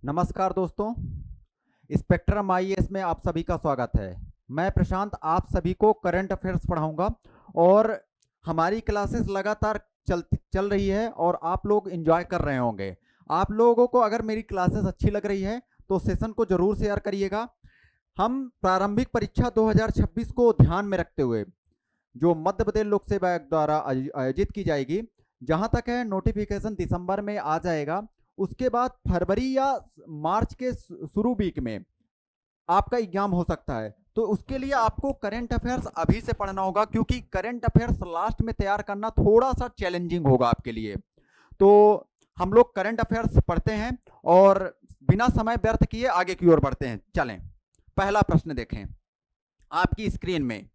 नमस्कार दोस्तों, spectrum IAS में आप सभी का स्वागत है। मैं प्रशांत आप सभी को करंट अफेयर्स पढ़ाऊंगा और हमारी क्लासेस लगातार चल रही है और आप लोग एंजॉय कर रहे होंगे। आप लोगों को अगर मेरी क्लासेस अच्छी लग रही है तो सेशन को जरूर शेयर करिएगा। हम प्रारंभिक परीक्षा 2026 को ध्यान में रखते हुए जो मध्य प्रदेश लोक सेवा आयोग द्वारा आयोजित की जाएगी, जहां तक है नोटिफिकेशन दिसंबर में आ जाएगा। उसके बाद फरवरी या मार्च के शुरू वीक में आपका एग्जाम हो सकता है। तो उसके लिए आपको करंट अफेयर्स अभी से पढ़ना होगा, क्योंकि करंट अफेयर्स लास्ट में तैयार करना थोड़ा सा चैलेंजिंग होगा आपके लिए। तो हम लोग करंट अफेयर्स पढ़ते हैं और बिना समय व्यर्थ किए आगे की ओर बढ़ते हैं। चलें, पहला प्रश्न देखें आपकी स्क्रीन में।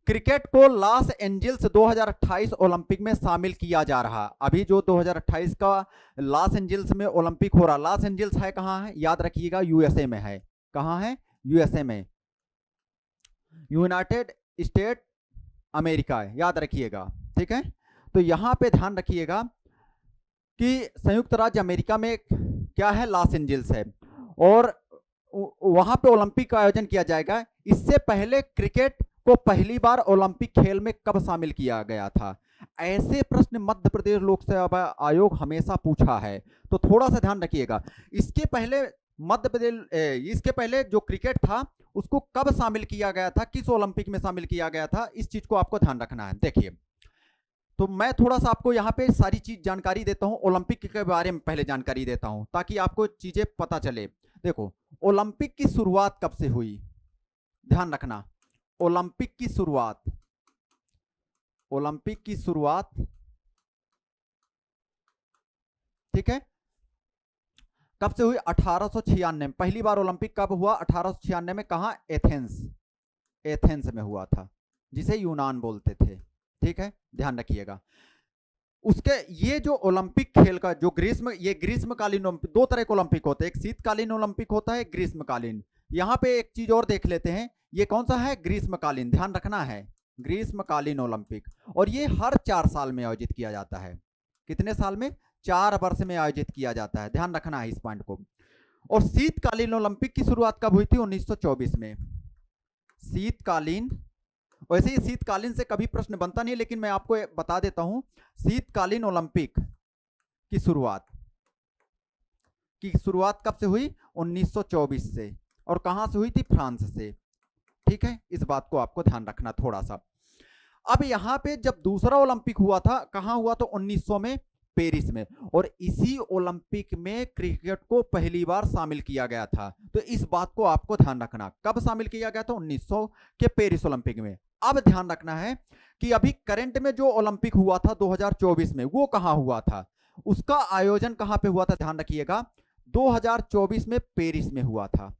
क्रिकेट को लॉस एंजल्स 2028 ओलंपिक में शामिल किया जा रहा। अभी जो 2028 का लॉस एंजल्स में ओलंपिक हो रहा, लॉस एंजल्स है कहां है? याद रखिएगा, यूएसए में है। कहां है? यूएसए में, यूनाइटेड स्टेट अमेरिका है, याद रखिएगा। ठीक है, तो यहां पे ध्यान रखिएगा कि संयुक्त राज्य अमेरिका में क्या है? लॉस एंजल्स है और वहां पे ओलंपिक का आयोजन किया जाएगा। इससे पहले क्रिकेट को पहली बार ओलंपिक खेल में कब शामिल किया गया था? ऐसे प्रश्न मध्य प्रदेश लोक सेवा आयोग हमेशा पूछा है, तो थोड़ा सा ध्यान रखिएगा। इसके पहले इसके पहले जो क्रिकेट था उसको कब शामिल किया गया था, किस ओलंपिक में शामिल किया गया था, इस चीज को आपको ध्यान रखना है। देखिए, तो मैं थोड़ा सा आपको यहाँ पे सारी चीज जानकारी देता हूँ, ओलंपिक के बारे में पहले जानकारी देता हूँ ताकि आपको चीजें पता चले। देखो, ओलंपिक की शुरुआत कब से हुई? ध्यान रखना, ओलंपिक की शुरुआत ठीक है, कब से हुई? 1896 में। पहली बार ओलंपिक कब हुआ? 1896 में। कहा? एथेंस में हुआ था, जिसे यूनान बोलते थे। ठीक है, ध्यान रखिएगा। उसके ये जो ओलंपिक खेल का जो ग्रीष्मकालीन ओलंपिक, दो तरह के ओलंपिक होते हैं, एक शीतकालीन ओलंपिक होता है, एक ग्रीष्मकालीन। यहां पे एक चीज और देख लेते हैं, ये कौन सा है? ग्रीष्मकालीन। ध्यान रखना है, ग्रीष्मकालीन ओलंपिक। और ये हर 4 साल में आयोजित किया जाता है। कितने साल में? 4 वर्ष में आयोजित किया जाता है। ध्यान रखना है इस पॉइंट को। और शीतकालीन ओलंपिक की शुरुआत कब हुई थी? 1924 में। शीतकालीन, वैसे ही शीतकालीन से कभी प्रश्न बनता नहीं, लेकिन मैं आपको बता देता हूं, शीतकालीन ओलंपिक की शुरुआत कब से हुई? 1924 से। और कहां से हुई थी? फ्रांस से। ठीक है, इस बात को आपको ध्यान रखना थोड़ा सा। अब यहां पे जब दूसरा ओलंपिक हुआ था, कहां हुआ? तो 1900 में, पेरिस में। और इसी ओलंपिक में क्रिकेट को पहली बार शामिल किया गया था। तो इस बात को आपको ध्यान रखना, कब शामिल किया गया था? 1900 के पेरिस ओलंपिक में। अब ध्यान रखना है कि अभी करंट में जो ओलंपिक हुआ था 2024 में, वो कहां हुआ था? उसका आयोजन कहां पे हुआ था? ध्यान रखिएगा, 2024 में पेरिस में हुआ था।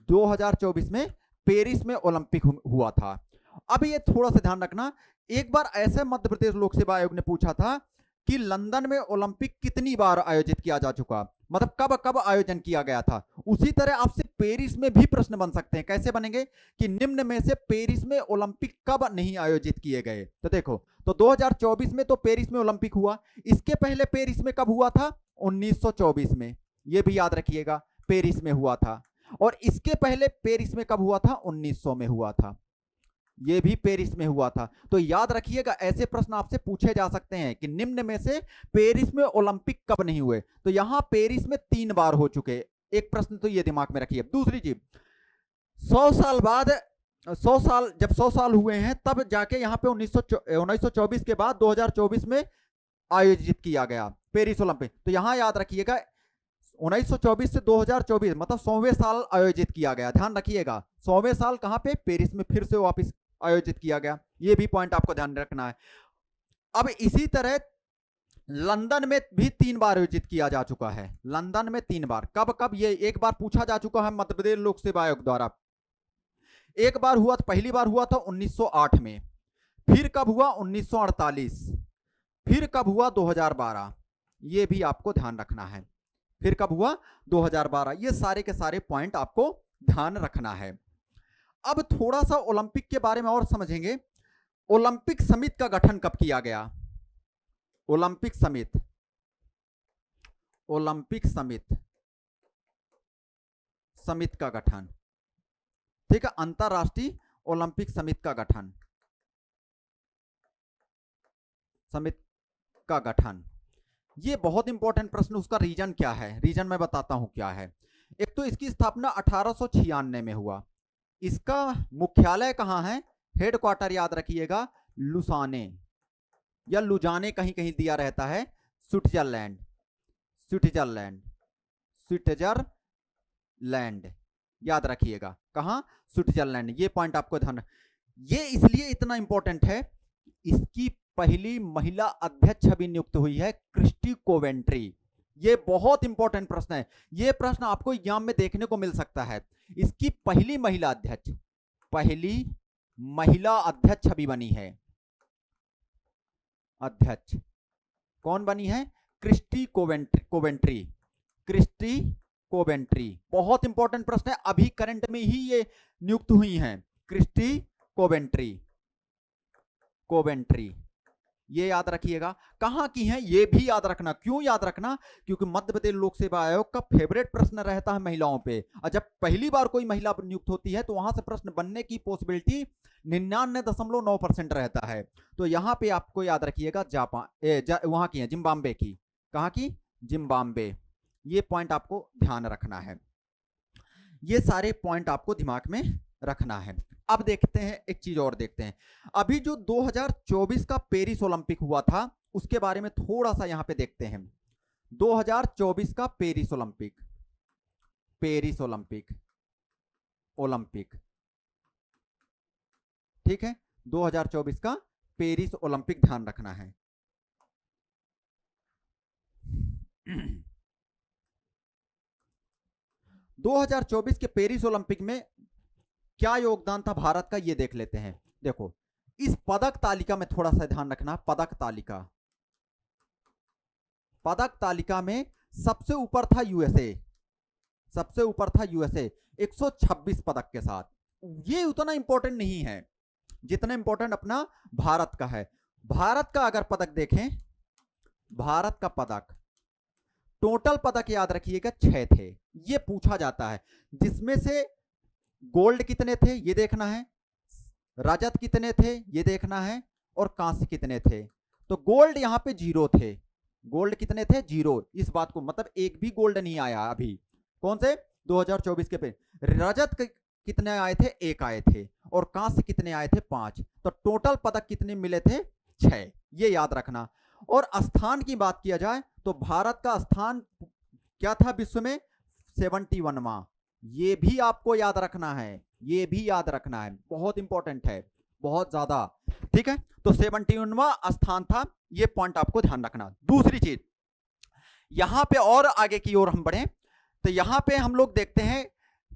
2024 में पेरिस में ओलंपिक हुआ था। अब ये थोड़ा सा ध्यान रखना, एक बार ऐसे मध्य प्रदेश लोक सेवा आयोग ने पूछा था कि लंदन में ओलंपिक कितनी बार आयोजित किया जा चुका, मतलब कब कब आयोजन किया गया था। उसी तरह आपसे पेरिस में भी प्रश्न बन सकते हैं। कैसे बनेंगे? कि निम्न में से पेरिस में ओलंपिक कब नहीं आयोजित किए गए। तो देखो, तो 2024 में तो पेरिस में ओलंपिक हुआ। इसके पहले पेरिस में कब हुआ था? 1924 में। यह भी याद रखिएगा, पेरिस में हुआ था। और इसके पहले पेरिस में कब हुआ था? 1900 में हुआ था। ये भी पेरिस में हुआ था। तो याद रखिएगा, ऐसे प्रश्न आपसे पूछे जा सकते हैं कि निम्न में से पेरिस में ओलंपिक कब नहीं हुए। तो यहां पेरिस में 3 बार हो चुके। एक प्रश्न तो ये दिमाग में रखिए। दूसरी चीज, 100 साल बाद, 100 साल, जब 100 साल हुए हैं तब जाके यहां पे 1924 के बाद 2024 में आयोजित किया गया पेरिस ओलंपिक। तो यहां याद रखिएगा, 1924 से 2024 मतलब 100वें साल आयोजित किया गया। ध्यान रखिएगा, 100वें साल कहां पे? पेरिस में फिर से वापस आयोजित किया गया। यह भी पॉइंट आपको ध्यान रखना है। अब इसी तरह लंदन में भी 3 बार आयोजित किया जा चुका है। लंदन में 3 बार। कब कब? ये एक बार पूछा जा चुका है मध्य प्रदेश लोक सेवा आयोग द्वारा। एक बार हुआ, पहली बार हुआ था 1908 में। फिर कब हुआ? 1948। फिर कब हुआ? 2012। ये भी आपको ध्यान रखना है। फिर कब हुआ? 2012। ये सारे के सारे पॉइंट आपको ध्यान रखना है। अब थोड़ा सा ओलंपिक के बारे में और समझेंगे। ओलंपिक समिति का गठन कब किया गया? ओलंपिक समिति समिति का गठन, ठीक है, अंतरराष्ट्रीय ओलंपिक समिति का गठन, समिति का गठन। ये बहुत इंपॉर्टेंट प्रश्न, उसका रीजन क्या है, रीजन मैं बताता हूं क्या है। एक तो इसकी स्थापना 1896 में हुआ। इसका मुख्यालय कहां है, हेडक्वार्टर याद रखिएगा लुसाने या लुजाने, कहीं कहीं दिया रहता है, स्विट्जरलैंड, स्विट्जरलैंड, स्विट्जरलैंड याद रखिएगा, कहां, स्विट्जरलैंड। ये पॉइंट आपको ध्यान, ये इसलिए इतना इंपॉर्टेंट है, इसकी पहली महिला अध्यक्ष अभी नियुक्त हुई है क्रिस्टी कोवेंट्री। ये बहुत इंपॉर्टेंट प्रश्न है, ये प्रश्न आपको एग्जाम में देखने को मिल सकता है। इसकी पहली महिला अध्यक्ष, पहली महिला अध्यक्ष अभी बनी है, अध्यक्ष कौन बनी है, क्रिस्टी कोवेंट्री, क्रिस्टी कोवेंट्री। बहुत इंपॉर्टेंट प्रश्न है, अभी करंट में ही ये नियुक्त हुई हैं, क्रिस्टी कोवेंट्री, कोवेंट्री, ये याद रखिएगा। कहां की हैं ये भी याद रखना। क्यों याद रखना, क्योंकि मध्य प्रदेश लोक सेवा आयोग का फेवरेट प्रश्न रहता है महिलाओं पे, और जब पहली बार कोई महिला नियुक्त होती है तो वहां से प्रश्न बनने की पॉसिबिलिटी 99.9% रहता है। तो यहां पे आपको याद रखिएगा जापान, वहां की है जिम्बाब्वे की, कहां की, जिम्बाब्वे। ये पॉइंट आपको ध्यान रखना है, ये सारे पॉइंट आपको दिमाग में रखना है। अब देखते हैं, एक चीज और देखते हैं, अभी जो 2024 का पेरिस ओलंपिक हुआ था उसके बारे में थोड़ा सा यहां पे देखते हैं। 2024 का Paris Olympic, Paris Olympic, Olympic, ठीक है, 2024 का पेरिस ओलंपिक ध्यान रखना है। 2024 के पेरिस ओलंपिक में क्या योगदान था भारत का, ये देख लेते हैं। देखो इस पदक तालिका में थोड़ा सा ध्यान रखना, पदक तालिका, पदक तालिका में सबसे ऊपर था यूएसए, सबसे ऊपर था यूएसए 126 पदक के साथ। ये उतना इंपॉर्टेंट नहीं है जितना इंपॉर्टेंट अपना भारत का है। भारत का अगर पदक देखें, भारत का पदक, टोटल पदक याद रखिएगा 6 थे, ये पूछा जाता है, जिसमें से गोल्ड कितने थे ये देखना है, रजत कितने थे ये देखना है, और कांस्य कितने थे। तो गोल्ड यहां पे 0 थे, गोल्ड कितने थे, 0। इस बात को मतलब एक भी गोल्ड नहीं आया अभी, कौन से 2024 के पे। रजत कितने आए थे, 1 आए थे, और कांस्य कितने आए थे, 5। तो टोटल पदक कितने मिले थे, 6, ये याद रखना। और स्थान की बात किया जाए तो भारत का स्थान क्या था विश्व में, 71वां। ये भी आपको याद रखना है, ये भी याद रखना है, बहुत इंपॉर्टेंट है, बहुत ज्यादा, ठीक है। तो 71वां स्थान था, ये पॉइंट आपको ध्यान रखना। दूसरी चीज, यहां पे और आगे की ओर हम बढ़े तो यहां पे हम लोग देखते हैं,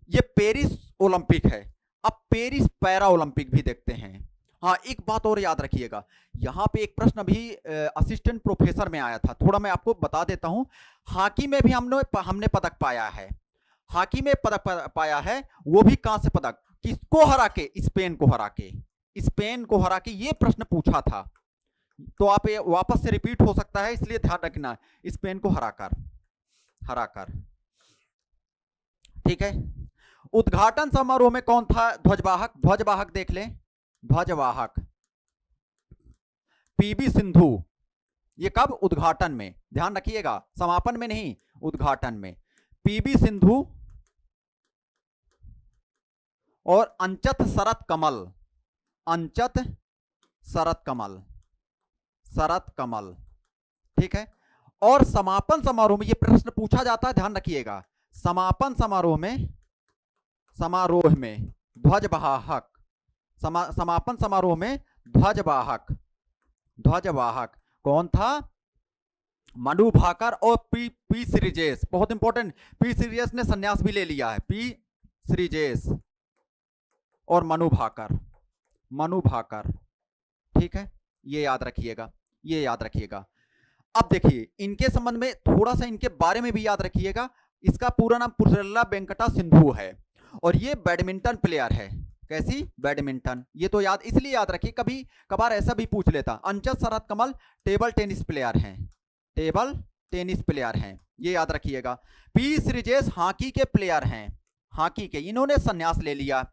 ये पेरिस ओलंपिक है, अब पेरिस पैरा ओलंपिक भी देखते हैं। हाँ, एक बात और याद रखिएगा, यहां पे एक प्रश्न अभी असिस्टेंट प्रोफेसर में आया था, थोड़ा मैं आपको बता देता हूं। हॉकी में भी हमने पदक पाया है, हॉकी में पदक पाया है, वो भी कांस्य पदक, किसको हरा के, स्पेन को हरा के, स्पेन को हरा के ये प्रश्न पूछा था। तो आप ये वापस से रिपीट हो सकता है, इसलिए ध्यान रखना, स्पेन को हराकर, हराकर, ठीक है। उद्घाटन समारोह में कौन था ध्वजवाहक, ध्वजवाहक देख लें, ध्वजवाहक पीवी सिंधु। ये कब, उद्घाटन में, ध्यान रखिएगा, समापन में नहीं, उद्घाटन में पीवी सिंधु और अंचत शरत कमल, अंचत शरत कमल, शरत कमल, ठीक है। और समापन समारोह में ये प्रश्न पूछा जाता है, ध्यान रखिएगा, समापन समारोह में, समारोह में ध्वजवाहक, समापन समारोह में ध्वजवाहक, ध्वजवाहक कौन था, मनु भाकर और पी श्रीजेश। बहुत इंपॉर्टेंट, पी श्रीजेश ने संन्यास भी ले लिया है, पी श्रीजेश और मनु भाकर, मनु भाकर, ठीक है, ये याद रखिएगा, ये याद रखिएगा। अब देखिए इनके संबंध में थोड़ा सा, इनके बारे में भी याद रखिएगा। इसका पूरा नाम पुसरला वेंकटा सिंधु है, और ये बैडमिंटन प्लेयर है। कैसी, बैडमिंटन, ये तो याद इसलिए याद रखिए, कभी कभार ऐसा भी पूछ लेता। अंचत Sharath Kamal table tennis player हैं, टेबल टेनिस प्लेयर हैं, ये याद रखिएगा। पी श्रीजेश हॉकी के प्लेयर हैं, हॉकी के, इन्होंने संन्यास ले लिया।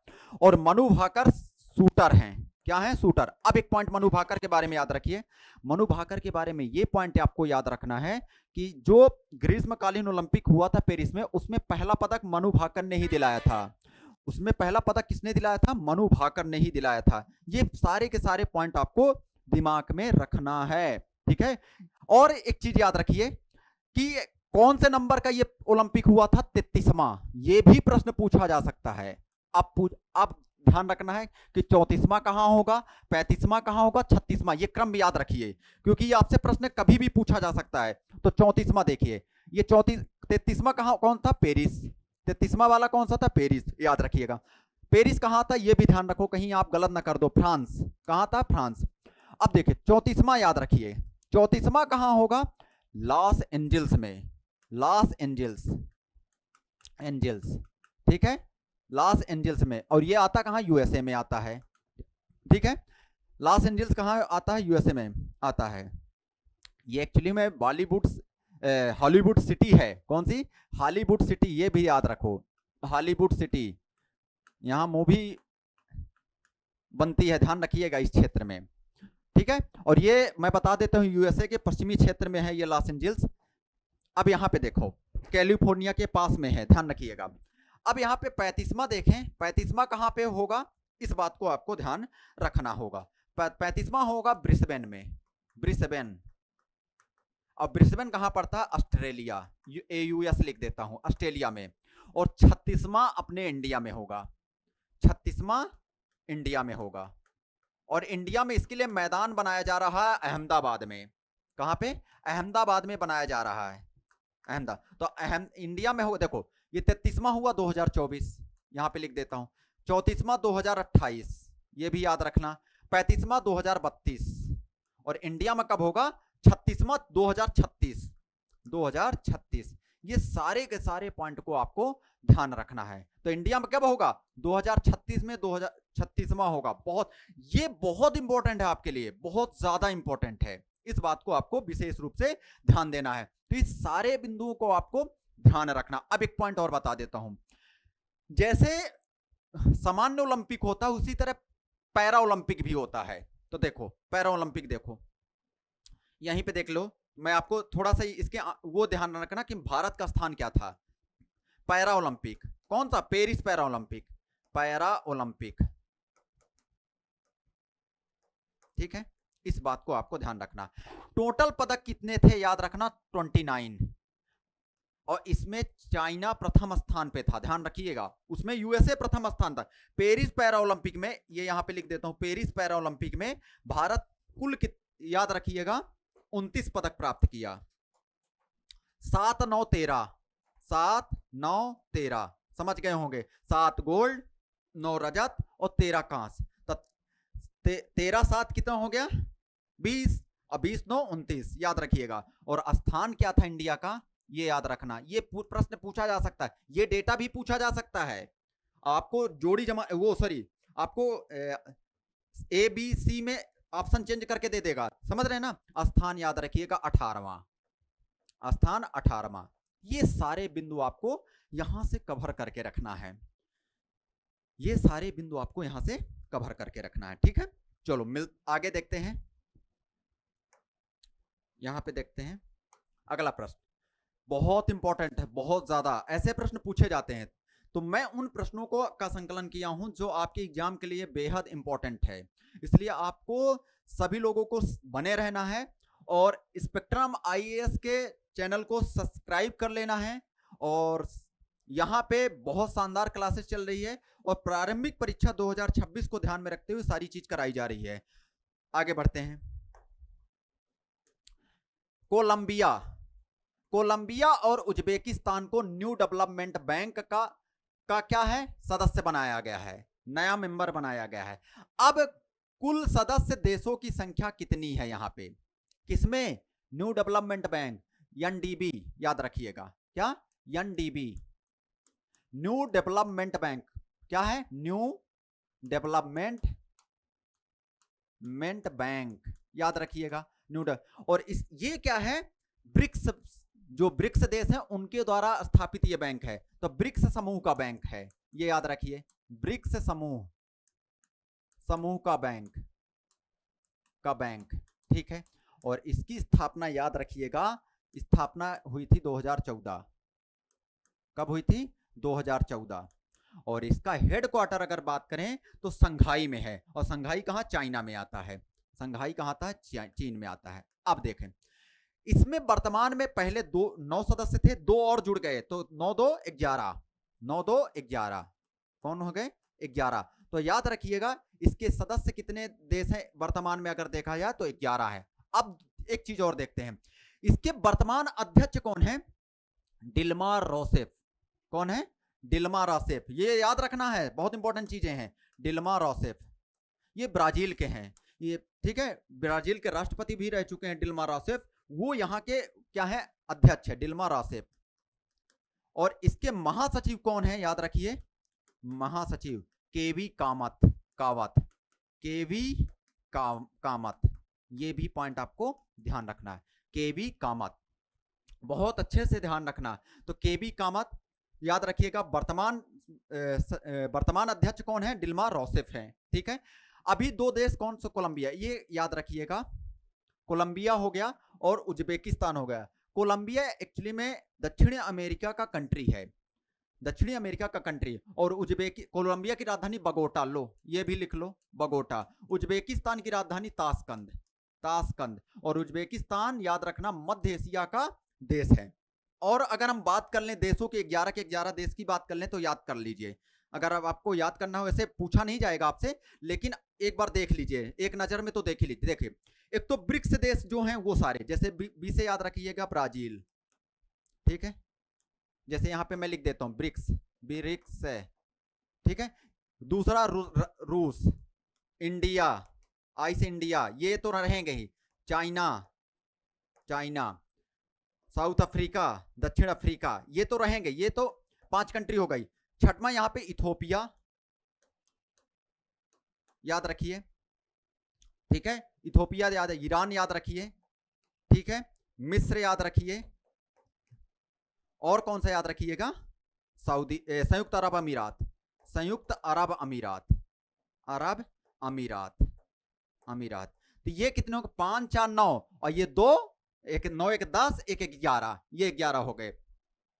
और मनु भाकर शूटर हैं। क्या है? शूटर। अब एक पॉइंट मनु भाकर के बारे में याद रखिए। मनु भाकर के बारे में ये पॉइंट आपको याद रखना है कि जो ग्रीष्मकालीन ओलंपिक हुआ था पेरिस में, उसमें पहला पदक मनु भाकर ने ही दिलाया था। उसमें पहला पदक किसने दिलाया था? मनु भाकर ने ही दिलाया था। ये सारे के सारे पॉइंट आपको दिमाग में रखना है, ठीक है। और एक चीज याद रखिए कि कौन से नंबर का ये ओलंपिक हुआ था? 33वां। ये भी प्रश्न पूछा जा सकता है। अब ध्यान रखना है कि 34वां कहां होगा, 35वां कहां होगा, 36वां, ये क्रम याद रखिए, क्योंकि ये आपसे प्रश्न कभी भी पूछा जा सकता है। तो 34वां देखिए, ये 33वां कहां, कौन था? पेरिस। 33वां वाला कौन सा था? पेरिस, याद रखिएगा। पेरिस कहां था ये भी ध्यान रखो, कहीं आप गलत ना कर दो। फ्रांस। कहां था? फ्रांस। अब देखिए 34वां याद रखिए, 34वां कहां होगा? लॉस एंजल्स में। लॉस एंजल्स, एंजल्स, ठीक है, लॉस एंजल्स में। और ये आता कहां? यूएसए में आता है, ठीक है। लॉस एंजल्स कहां आता है? यूएसए में आता है। ये एक्चुअली में बॉलीवुड, हॉलीवुड सिटी है। कौन सी? हॉलीवुड सिटी, ये भी याद रखो, हॉलीवुड सिटी। यहां मूवी बनती है, ध्यान रखिएगा इस क्षेत्र में, ठीक है। और ये मैं बता देता हूं यूएसए के पश्चिमी क्षेत्र में है ये लॉस एंजल्स। अब यहां पे देखो, कैलिफोर्निया के पास में है, ध्यान रखिएगा। अब यहाँ पे 35वां देखें, 35वां कहां पे होगा? इस बात को आपको ध्यान रखना होगा। 35वां होगा ब्रिस्बेन में, ब्रिस्बेन। और ब्रिस्बेन कहां पड़ता है? ऑस्ट्रेलिया, AUS लिख देता हूं, ऑस्ट्रेलिया में। और 36वां अपने इंडिया में होगा, 36वां इंडिया में होगा। और इंडिया में इसके लिए मैदान बनाया जा रहा है अहमदाबाद में। कहां पे? अहमदाबाद में बनाया जा रहा है, अहमदाबाद। तो इंडिया में होगा। देखो ये 33वां हुआ 2024, यहां पे लिख देता हूं। 34वां 2028, ये भी याद रखना। 35वां 2032। और इंडिया में कब होगा? 36वां 2036, 2036। ये सारे के सारे पॉइंट को आपको ध्यान रखना है। तो इंडिया में कब होगा? 2036 में 2036वां होगा। ये बहुत इंपॉर्टेंट है आपके लिए, बहुत ज्यादा इंपॉर्टेंट है। इस बात को आपको विशेष रूप से ध्यान देना है। तो इस सारे बिंदुओं को आपको ध्यान रखना। अब एक पॉइंट और बता देता हूं, जैसे सामान्य ओलंपिक होता है उसी तरह पैरा ओलंपिक भी होता है। तो देखो पैरा ओलंपिक, देखो यहीं पे देख लो। मैं आपको थोड़ा सा इसके वो ध्यान रखना कि भारत का स्थान क्या था। पैरा ओलंपिक कौन सा? Paris para Olympic, para Olympic, ठीक है। इस बात को आपको ध्यान रखना। टोटल पदक कितने थे याद रखना? 29। और इसमें चाइना प्रथम स्थान पे था, ध्यान रखिएगा। उसमें यूएसए प्रथम स्थान था। पेरिस पैरा ओलंपिक में, ये यहां पे लिख देता हूं, पेरिस पैरा ओलंपिक में भारत कुल याद रखिएगा 29 पदक प्राप्त किया। 7 9 13, 7 9 13, समझ गए होंगे। 7 गोल्ड, 9 रजत और 13 कांस्य। तो 13 7 कितना हो गया? 20, और 20 9 29, याद रखिएगा। और स्थान क्या था इंडिया का? ये याद रखना। ये प्रश्न पूछा जा सकता है, ये डेटा भी पूछा जा सकता है। आपको जोड़ी जमा, वो सॉरी, आपको ABC में ऑप्शन चेंज करके दे देगा, समझ रहे हैं ना। स्थान याद रखिएगा 18वां, स्थान 18वां। ये सारे बिंदु आपको यहां से कवर करके रखना है, ये सारे बिंदु आपको यहां से कवर करके रखना है, ठीक है। चलो आगे देखते हैं। यहां पे देखते हैं अगला प्रश्न, बहुत इंपॉर्टेंट है, बहुत ज्यादा ऐसे प्रश्न पूछे जाते हैं। तो मैं उन प्रश्नों को का संकलन किया हूं जो आपके एग्जाम के लिए बेहद इंपॉर्टेंट है। इसलिए आपको सभी लोगों को बने रहना है और स्पेक्ट्रम IAS के चैनल को सब्सक्राइब कर लेना है। और यहाँ पे बहुत शानदार क्लासेस चल रही है और प्रारंभिक परीक्षा 2026 को ध्यान में रखते हुए सारी चीज कराई जा रही है। आगे बढ़ते हैं। कोलंबिया और उज्बेकिस्तान को न्यू डेवलपमेंट बैंक का क्या है? सदस्य बनाया गया है, नया मेंबर बनाया गया है। अब कुल सदस्य देशों की संख्या कितनी है यहां पे? किसमें? न्यू डेवलपमेंट बैंक, NDB, याद रखिएगा। क्या? NDB, new development bank. क्या है? न्यू डेवलपमेंट बैंक, याद रखिएगा। और ये क्या है? ब्रिक्स जो ब्रिक्स देश हैं उनके द्वारा स्थापित ये बैंक है, तो ब्रिक्स समूह का बैंक है, ये याद रखिए, ब्रिक्स समूह का बैंक, ठीक है। और इसकी स्थापना याद रखिएगा, स्थापना हुई थी 2014। कब हुई थी? 2014। और इसका हेडक्वार्टर अगर बात करें तो संघाई में है, और संघाई कहाँ? चाइना में आता है। संघाई कहाँ आता है? चीन में आता है। अब देखें, इसमें वर्तमान में पहले 9 सदस्य थे, 2 और जुड़ गए, तो 9 2 11, 9 2 11, कौन हो गए? 11। तो याद रखिएगा इसके सदस्य कितने देश हैं वर्तमान में अगर देखा जाए तो 11 है। अब एक चीज और देखते हैं, इसके वर्तमान अध्यक्ष कौन है? डिल्मा रोसेफ। कौन है? डिल्मा रोसेफ। ये याद रखना है, बहुत इंपॉर्टेंट चीजें हैं। डिल्मा रोसेफ ये ब्राजील के हैं, ये ठीक है, ब्राजील के राष्ट्रपति भी रह चुके हैं डिल्मा रोसेफ। वो यहाँ के क्या है? अध्यक्ष है डिल्मा रोसेफ। और इसके महासचिव कौन है? याद रखिए, महासचिव केवी कामत। ये भी पॉइंट आपको ध्यान रखना है, केवी कामत, बहुत अच्छे से ध्यान रखना। तो केवी कामत याद रखिएगा। वर्तमान अध्यक्ष कौन है? डिल्मा रोसेफ है, ठीक है। अभी 2 देश कौन से? कोलंबिया, ये याद रखिएगा, कोलंबिया हो गया और उज्बेकिस्तान हो गया। कोलंबिया एक्चुअली में दक्षिण अमेरिका का कंट्री है, दक्षिणी अमेरिका का कंट्री। और कोलंबिया की राजधानी बगोटा, लो ये भी लिख लो, बगोटा। उज्बेकिस्तान की राजधानी ताशकंद। और उज्बेकिस्तान याद रखना मध्य एशिया का देश है। और अगर हम बात कर लें देशों के 11 देश की बात कर लें तो याद कर लीजिए, अगर अब आपको याद करना हो, वैसे पूछा नहीं जाएगा आपसे, लेकिन एक बार देख लीजिए, एक नजर में तो देख ही लीजिए। देखिए, एक तो ब्रिक्स देश जो हैं वो सारे, जैसे बी से याद रखिएगा ब्राजील, ठीक है, जैसे यहां पे मैं लिख देता हूं ब्रिक्स है, ठीक है। दूसरा रूस, इंडिया, आई से इंडिया, ये तो रहेंगे ही। चाइना, साउथ अफ्रीका, दक्षिण अफ्रीका, ये तो रहेंगे, ये तो 5 कंट्री हो गई। छठवां यहां पे इथोपिया, याद रखिए, ठीक है, इथोपिया याद है। ईरान याद रखिए, ठीक है। मिस्र याद रखिए, और कौन सा याद रखिएगा? संयुक्त अरब अमीरात। तो ये कितने हो गए? 5 4 9, और ये 2, एक 9 1 10, एक 11, ये 11 हो गए,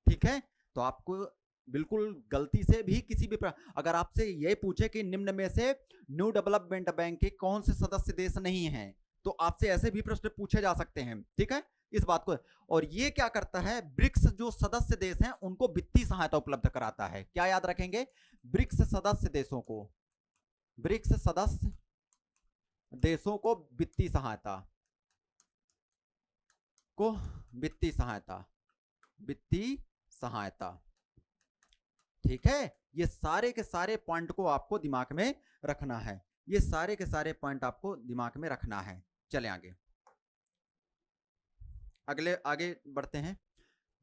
ठीक है। तो आपको बिल्कुल गलती से भी किसी भी अगर आपसे ये पूछे कि निम्न में से न्यू डेवलपमेंट बैंक के कौन से सदस्य देश नहीं हैं, तो आपसे ऐसे भी प्रश्न पूछे जा सकते हैं, ठीक है, इस बात को। और ये क्या करता है? ब्रिक्स जो सदस्य देश हैं उनको वित्तीय सहायता उपलब्ध कराता है। क्या याद रखेंगे? ब्रिक्स सदस्य देशों को वित्तीय सहायता, ठीक है। ये सारे के सारे पॉइंट को आपको दिमाग में रखना है, ये सारे के सारे पॉइंट आपको दिमाग में रखना है। चलें आगे बढ़ते हैं।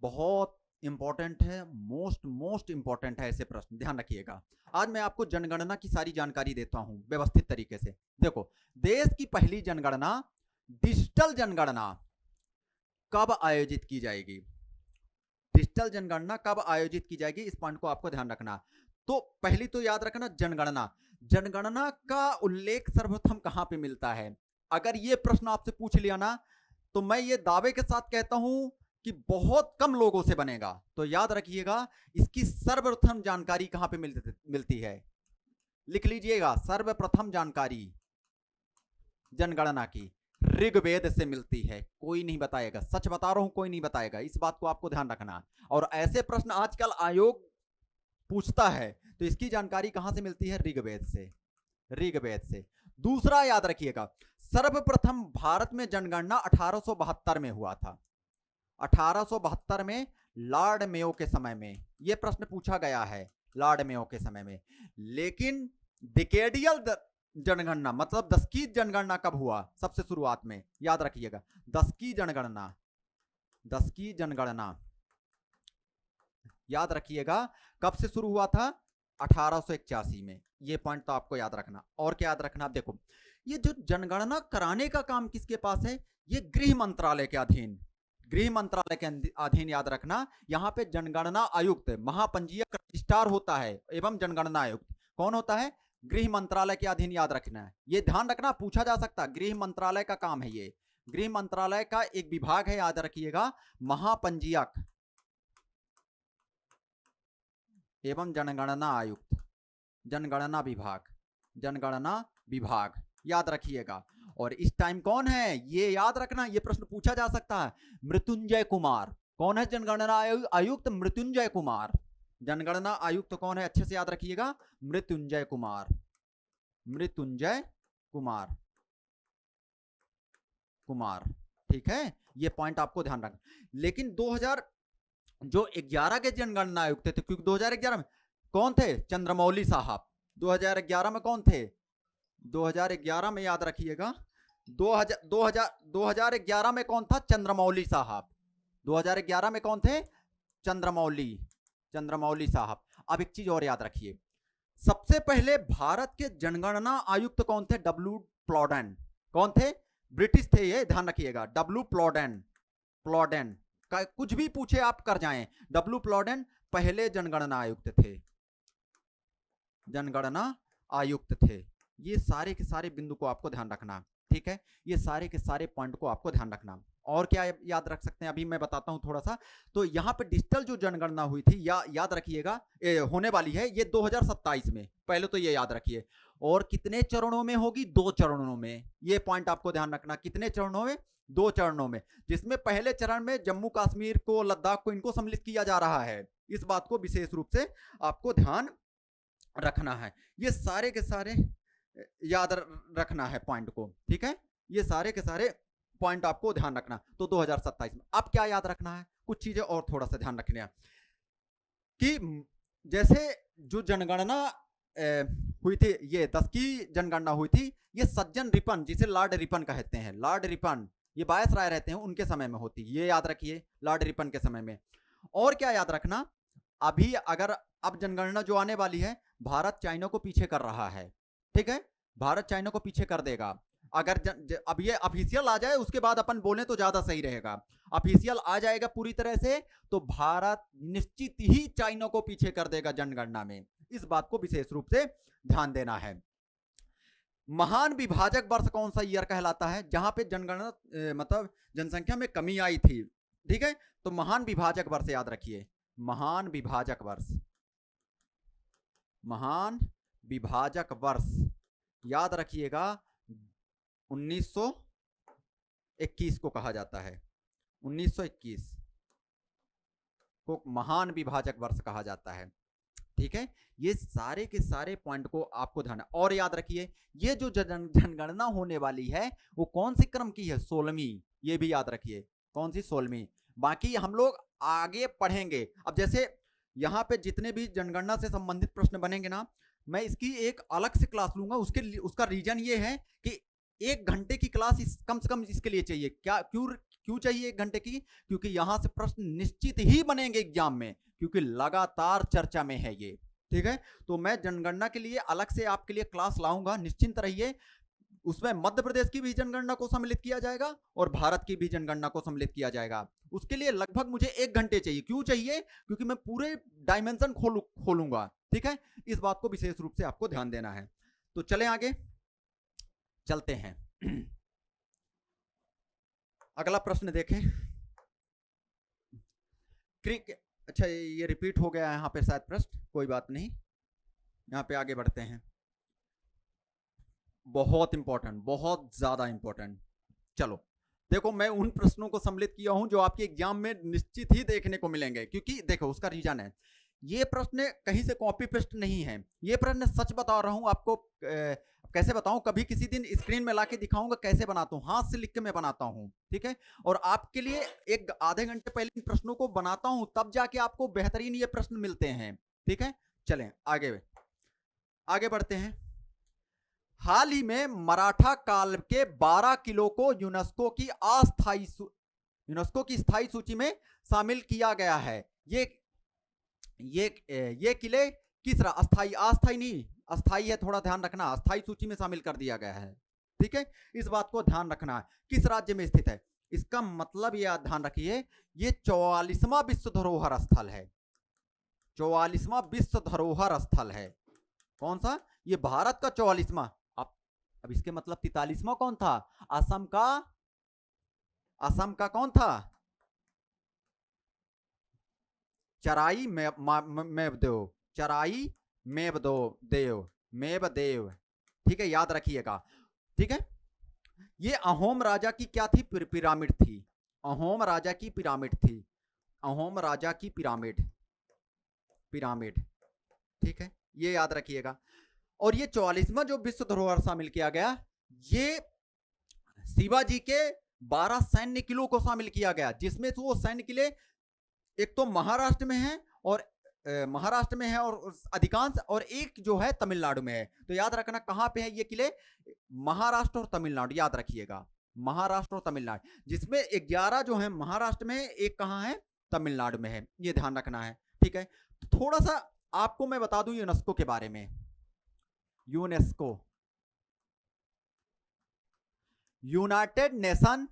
बहुत इंपॉर्टेंट है, मोस्ट इंपॉर्टेंट है ऐसे प्रश्न, ध्यान रखिएगा। आज मैं आपको जनगणना की सारी जानकारी देता हूं व्यवस्थित तरीके से। देखो, देश की पहली जनगणना, डिजिटल जनगणना कब आयोजित की जाएगी? डिजिटल जनगणना कब आयोजित की जाएगी, इस पॉइंट को आपको ध्यान रखना। तो पहली तो याद रखना, जनगणना का उल्लेख सर्वप्रथम कहां पे मिलता है? अगर ये प्रश्न आपसे पूछ लिया ना, तो मैं ये दावे के साथ कहता हूं कि बहुत कम लोगों से बनेगा। तो याद रखिएगा, इसकी सर्वप्रथम जानकारी कहां पे मिलती है? लिख लीजिएगा, सर्वप्रथम जानकारी जनगणना की ऋग्वेद से मिलती है। कोई नहीं बताएगा, सच बता रहा हूं, कोई नहीं बताएगा, इस बात को आपको ध्यान रखना। और ऐसे प्रश्न आजकल आयोग पूछता है, तो इसकी जानकारी कहां से मिलती है? ऋग्वेद से। दूसरा याद रखिएगा, सर्वप्रथम भारत में जनगणना 1872 में हुआ था। 1872 में लॉर्ड मेयो के समय में यह प्रश्न पूछा गया है, लॉर्ड मेयो के समय में। लेकिन डिकेडियल जनगणना मतलब दशकीय जनगणना कब हुआ? सबसे शुरुआत में याद रखिएगा, दशकीय जनगणना याद रखिएगा कब से शुरू हुआ था? 1881 में। ये पॉइंट तो आपको याद रखना। और क्या याद रखना? आप देखो, ये जो जनगणना कराने का काम किसके पास है? ये गृह मंत्रालय के अधीन, गृह मंत्रालय के अधीन, याद रखना। यहाँ पे जनगणना आयुक्त, महापंजीयक रजिस्ट्रार होता है एवं जनगणना आयुक्त कौन होता है? गृह मंत्रालय के अधीन, याद रखना है। ये ध्यान रखना, पूछा जा सकता है, गृह मंत्रालय का काम है ये। गृह मंत्रालय का एक विभाग है, याद रखिएगा, महापंजीयक एवं जनगणना आयुक्त, जनगणना विभाग, जनगणना विभाग, याद रखिएगा। और इस टाइम कौन है ये याद रखना, ये प्रश्न पूछा जा सकता है, मृत्युंजय कुमार। कौन है जनगणना आयुक्त? मृत्युंजय कुमार। जनगणना आयुक्त कौन है? अच्छे से याद रखिएगा, मृत्युंजय कुमार, मृत्युंजय कुमार, कुमार, ठीक है। ये पॉइंट आपको ध्यान रखना। लेकिन 2011 के जनगणना आयुक्त थे, क्योंकि 2011 में कौन थे? चंद्रमौली साहब। 2011 में कौन थे? 2011 में याद रखिएगा, 2011 में कौन था? चंद्रमौली साहब। 2011 में कौन थे? चंद्रमौली, चंद्रमौली साहब। अब एक चीज और याद रखिए, सबसे पहले भारत के जनगणना आयुक्त कौन थे? डब्ल्यू प्लॉडेन। कौन थे? ब्रिटिश थे ये, ध्यान रखिएगा, डब्ल्यू प्लॉडेन। प्लॉडेन का कुछ भी पूछे आप कर जाएं, डब्ल्यू प्लॉडेन पहले जनगणना आयुक्त थे, जनगणना आयुक्त थे। ये सारे के सारे बिंदु को आपको ध्यान रखना, ठीक है। ये सारे के सारे पॉइंट को आपको ध्यान रखना। और क्या याद रख सकते हैं, अभी मैं बताता हूं थोड़ा सा। तो यहाँ पे डिजिटल जो जनगणना हुई थी, याद रखिएगा, होने वाली है ये 2027 में, पहले तो ये याद रखिए। और कितने चरणों में होगी? 2 चरणों में। ये पॉइंट आपको ध्यान रखना, कितने चरणों में? 2 चरणों में, जिसमें पहले चरण में जम्मू कश्मीर को, लद्दाख को, इनको सम्मिलित किया जा रहा है। इस बात को विशेष रूप से आपको ध्यान रखना है। ये सारे के सारे याद रखना है पॉइंट को, ठीक है। ये सारे के सारे पॉइंट आपको ध्यान रखना। तो 2027 में अब क्या याद रखना है? कुछ चीजें और थोड़ा सा ध्यान रखने हैं कि जैसे जो जनगणना हुई थी, ये 10 की जनगणना हुई थी, ये सज्जन रिपन, जिसे लॉर्ड रिपन कहते हैं, लॉर्ड रिपन, ये वायसराय रहते हैं, उनके समय में होती, ये याद रखिए, लॉर्ड रिपन के समय में। और क्या याद रखना, अभी अगर अब जनगणना जो आने वाली है, भारत चाइना को पीछे कर रहा है, ठीक है। भारत चाइना को पीछे कर देगा। अगर अब ये ऑफिशियल आ जाए, उसके बाद अपन बोले तो ज्यादा सही रहेगा। ऑफिशियल आ जाएगा पूरी तरह से, तो भारत निश्चित ही चाइना को पीछे कर देगा जनगणना में। इस बात को विशेष रूप से ध्यान देना है। महान विभाजक वर्ष कौन सा ईयर कहलाता है? जहां पे जनगणना मतलब जनसंख्या में कमी आई थी, ठीक है। तो महान विभाजक वर्ष याद रखिए, महान विभाजक वर्ष, महान विभाजक वर्ष याद रखिएगा, 1921 को कहा जाता है। 1921 को महान विभाजक वर्ष कहा जाता है, ठीक है। ये सारे के सारे पॉइंट को आपको ध्यान। और याद रखिए, ये जो जनगणना होने वाली है वो कौन सी क्रम की है? 16वीं। ये भी याद रखिए, कौन सी? 16वीं। बाकी हम लोग आगे पढ़ेंगे। अब जैसे यहाँ पे जितने भी जनगणना से संबंधित प्रश्न बनेंगे ना, मैं इसकी एक अलग से क्लास लूंगा। उसका रीजन ये है कि 1 घंटे की क्लास कम से कम इसके लिए चाहिए। क्यों चाहिए 1 घंटे की? क्योंकि यहां से प्रश्न निश्चित ही बनेंगे एग्जाम में, क्योंकि लगातार चर्चा में है ये, ठीक है। तो मैं जनगणना के लिए अलग से आपके लिए क्लास लाऊंगा, निश्चिंत रहिए। उसमें मध्य प्रदेश की भी जनगणना को सम्मिलित किया जाएगा और भारत की भी जनगणना को सम्मिलित किया जाएगा। उसके लिए लगभग मुझे 1 घंटे चाहिए। क्यों चाहिए? क्योंकि मैं पूरे डायमेंशन खोलूंगा, ठीक है। इस बात को विशेष रूप से आपको ध्यान देना है। तो चलें आगे, चलते हैं। अगला प्रश्न देखें। अच्छा, ये रिपीट हो गया है यहाँ पे शायद प्रश्न, कोई बात नहीं, यहाँ पे आगे बढ़ते हैं। बहुत इंपॉर्टेंट, बहुत ज्यादा इंपॉर्टेंट। चलो देखो, मैं उन प्रश्नों को सम्मिलित किया हूं जो आपके एग्जाम में निश्चित ही देखने को मिलेंगे, क्योंकि देखो उसका रीजन है, ये प्रश्न कहीं से कॉपी पेस्ट नहीं है। ये प्रश्न सच बता रहा हूं आपको। कैसे बताऊं? कभी किसी दिन स्क्रीन में लाके दिखाऊंगा कैसे बनाता हूं, हाथ से लिख के मैं बनाता हूं, ठीक है। और आपके लिए एक आधे घंटे पहले इन प्रश्नों को बनाता हूं, तब जाके आपको बेहतरीन ये प्रश्न मिलते हैं, ठीक है। चलें आगे बढ़ते हैं। हाल ही में मराठा काल के 12 किलो को यूनेस्को की स्थायी सूची में शामिल किया गया है। ये किले किस अस्थाई नहीं, अस्थाई है, थोड़ा ध्यान रखना, अस्थाई सूची में शामिल कर दिया गया है, ठीक है। इस बात को ध्यान रखना है। किस राज्य में स्थित है? इसका मतलब ये ध्यान रखिए, ये 44वां विश्व धरोहर स्थल है, 44वां विश्व धरोहर स्थल है। कौन सा? ये भारत का 44वां। अब इसके मतलब 43वां कौन था? असम का, असम का कौन था? चराई मेवदेव, चराई मेवदेव। ठीक है, याद रखिएगा। ठीक है, ये अहोम राजा की क्या थी? पिरामिड थी, अहोम राजा की पिरामिड थी, अहोम राजा की पिरामिड, पिरामिड। ठीक है, ये याद रखिएगा। और ये 44वां जो विश्व धरोहर शामिल किया गया, ये शिवाजी के 12 सैन्य किलों को शामिल किया गया, जिसमें से वो सैन्य किले एक तो महाराष्ट्र में है, और महाराष्ट्र में है और अधिकांश, और एक जो है तमिलनाडु में है। तो याद रखना कहां पे है ये किले? महाराष्ट्र और तमिलनाडु, याद रखिएगा, महाराष्ट्र और तमिलनाडु, जिसमें 11 जो है महाराष्ट्र में है, एक कहां है? तमिलनाडु में है, ये ध्यान रखना है। ठीक है, तो थोड़ा सा आपको मैं बता दूं यूनेस्को के बारे में। UNESCO, United Nation